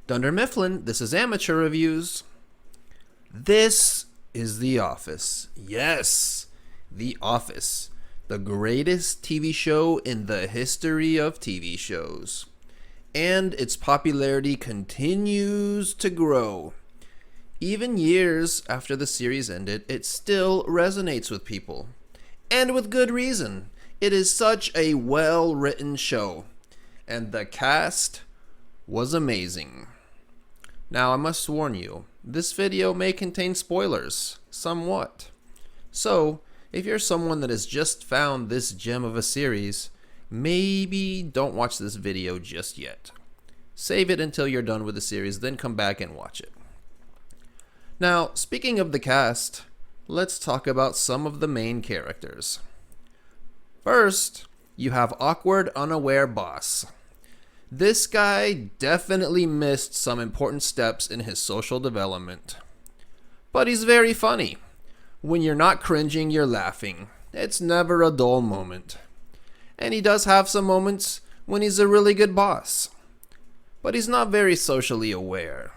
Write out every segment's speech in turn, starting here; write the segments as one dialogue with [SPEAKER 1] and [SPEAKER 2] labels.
[SPEAKER 1] Dunder Mifflin, this is Amateur Reviews. This is The Office. Yes, The Office. The greatest TV show in the history of TV shows. And its popularity continues to grow. Even years after the series ended, it still resonates with people. And with good reason. It is such a well-written show. And the cast was amazing. Now I must warn you, this video may contain spoilers, somewhat. So, if you're someone that has just found this gem of a series, maybe don't watch this video just yet. Save it until you're done with the series, then come back and watch it. Now, speaking of the cast, let's talk about some of the main characters. First, you have awkward, unaware boss. This guy definitely missed some important steps in his social development. But he's very funny. When you're not cringing, you're laughing. It's never a dull moment. And he does have some moments when he's a really good boss. But he's not very socially aware.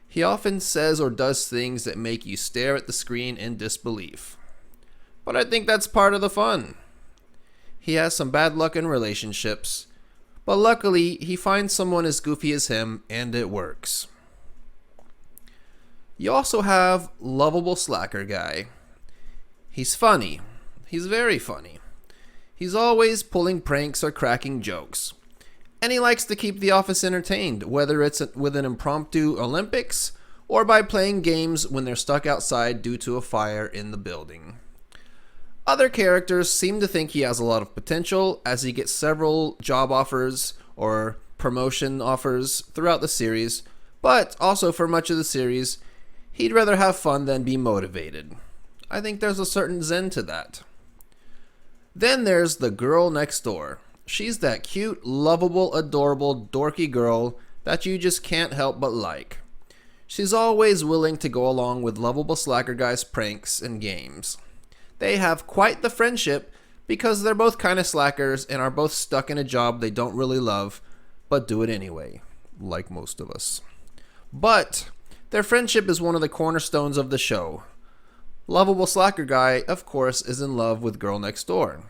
[SPEAKER 1] He often says or does things that make you stare at the screen in disbelief. But I think that's part of the fun. He has some bad luck in relationships, but luckily he finds someone as goofy as him and it works. You also have lovable slacker guy. He's funny. He's very funny. He's always pulling pranks or cracking jokes. And he likes to keep the office entertained, whether it's with an impromptu Olympics or by playing games when they're stuck outside due to a fire in the building. Other characters seem to think he has a lot of potential as he gets several job offers or promotion offers throughout the series, but also for much of the series, he'd rather have fun than be motivated. I think there's a certain zen to that. Then there's the girl next door. She's that cute, lovable, adorable, dorky girl that you just can't help but like. She's always willing to go along with lovable slacker guy's pranks and games. They have quite the friendship because they're both kind of slackers and are both stuck in a job they don't really love, but do it anyway, like most of us. But their friendship is one of the cornerstones of the show. Lovable slacker guy, of course, is in love with girl next door.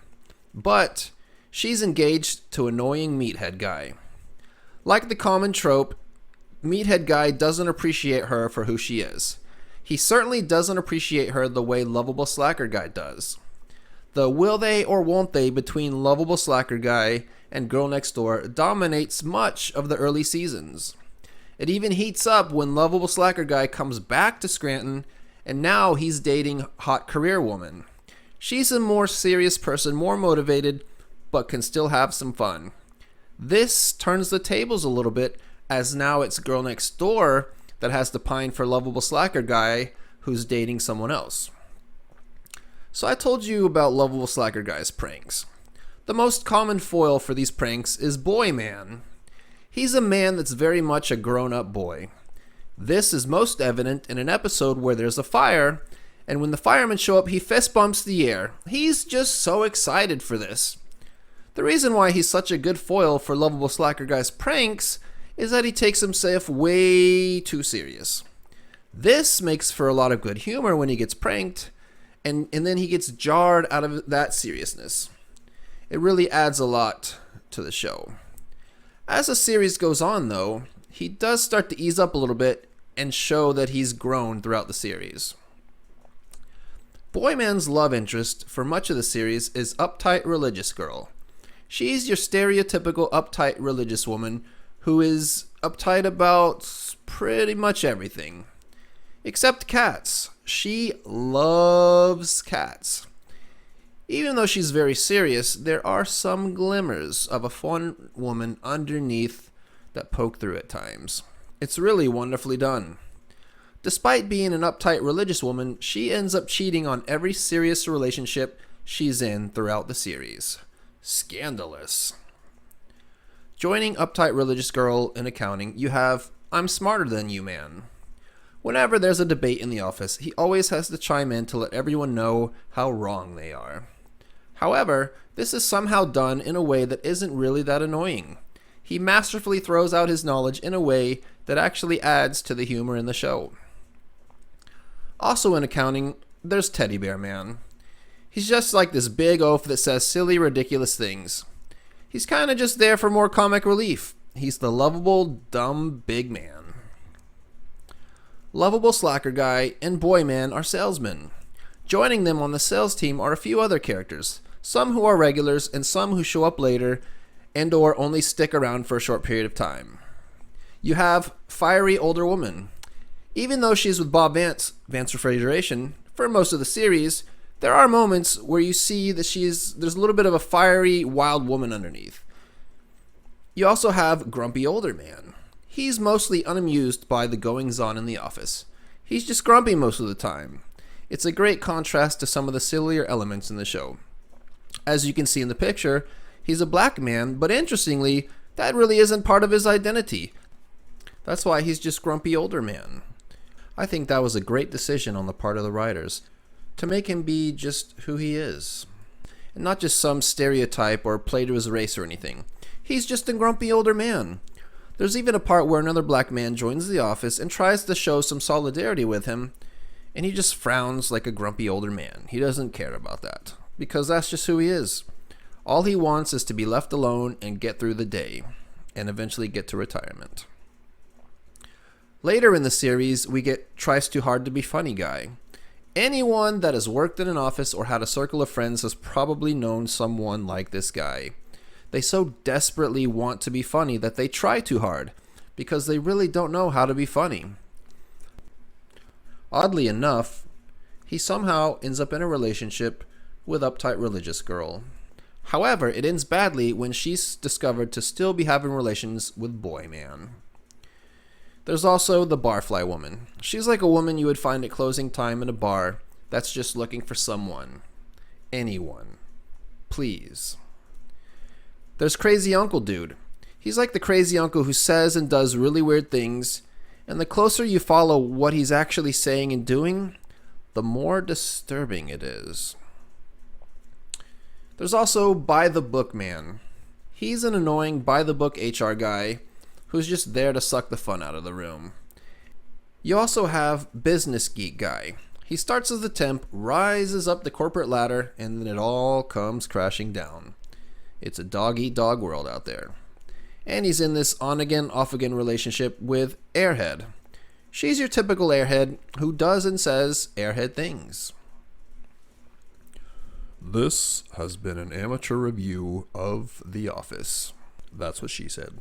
[SPEAKER 1] But she's engaged to annoying meathead guy. Like the common trope, meathead guy doesn't appreciate her for who she is. He certainly doesn't appreciate her the way lovable slacker guy does. The will they or won't they between lovable slacker guy and girl next door dominates much of the early seasons. It even heats up when lovable slacker guy comes back to Scranton and now he's dating hot career woman. She's a more serious person, more motivated, but can still have some fun. This turns the tables a little bit as now it's girl next door that has to pine for lovable slacker guy who's dating someone else. So I told you about lovable slacker guy's pranks. The most common foil for these pranks is Boy Man. He's a man that's very much a grown-up boy. This is most evident in an episode where there's a fire, and when the firemen show up, he fist bumps the air. He's just so excited for this. The reason why he's such a good foil for lovable slacker guy's pranks is that he takes himself way too serious. This makes for a lot of good humor when he gets pranked, and then he gets jarred out of that seriousness. It really adds a lot to the show. As the series goes on, though, he does start to ease up a little bit and show that he's grown throughout the series. Boyman's love interest for much of the series is uptight religious girl. She's your stereotypical uptight religious woman who is uptight about pretty much everything. Except cats. She loves cats. Even though she's very serious, there are some glimmers of a fun woman underneath that poke through at times. It's really wonderfully done. Despite being an uptight religious woman, she ends up cheating on every serious relationship she's in throughout the series. Scandalous. Joining uptight religious girl in accounting, you have I'm smarter than you man. Whenever there's a debate in the office, he always has to chime in to let everyone know how wrong they are. However, this is somehow done in a way that isn't really that annoying. He masterfully throws out his knowledge in a way that actually adds to the humor in the show. Also in accounting, there's Teddy Bear Man. He's just like this big oaf that says silly, ridiculous things. He's kind of just there for more comic relief. He's the lovable, dumb, big man. Lovable Slacker Guy and Boy Man are salesmen. Joining them on the sales team are a few other characters, some who are regulars and some who show up later and or only stick around for a short period of time. You have Fiery Older Woman. Even though she's with Bob Vance, Vance Refrigeration, for most of the series, there are moments where you see that there's a little bit of a fiery, wild woman underneath. You also have Grumpy Older Man. He's mostly unamused by the goings-on in the office. He's just grumpy most of the time. It's a great contrast to some of the sillier elements in the show. As you can see in the picture, he's a black man, but interestingly, that really isn't part of his identity. That's why he's just Grumpy Older Man. I think that was a great decision on the part of the writers to make him be just who he is, and not just some stereotype or play to his race or anything. He's just a grumpy older man. There's even a part where another black man joins the office and tries to show some solidarity with him, and he just frowns like a grumpy older man. He doesn't care about that, because that's just who he is. All he wants is to be left alone and get through the day, and eventually get to retirement. Later in the series, we get Tries Too Hard to Be Funny Guy. Anyone that has worked in an office or had a circle of friends has probably known someone like this guy. They so desperately want to be funny that they try too hard, because they really don't know how to be funny. Oddly enough, he somehow ends up in a relationship with uptight religious girl. However, it ends badly when she's discovered to still be having relations with Boy Man. There's also the Barfly Woman. She's like a woman you would find at closing time in a bar that's just looking for someone. Anyone. Please. There's Crazy Uncle Dude. He's like the crazy uncle who says and does really weird things, and the closer you follow what he's actually saying and doing, the more disturbing it is. There's also By the Book Man. He's an annoying by-the-book HR guy who's just there to suck the fun out of the room. You also have Business Geek Guy. He starts as a temp, rises up the corporate ladder, and then it all comes crashing down. It's a dog-eat-dog world out there. And he's in this on-again, off-again relationship with Airhead. She's your typical airhead who does and says airhead things. This has been an amateur review of The Office. That's what she said.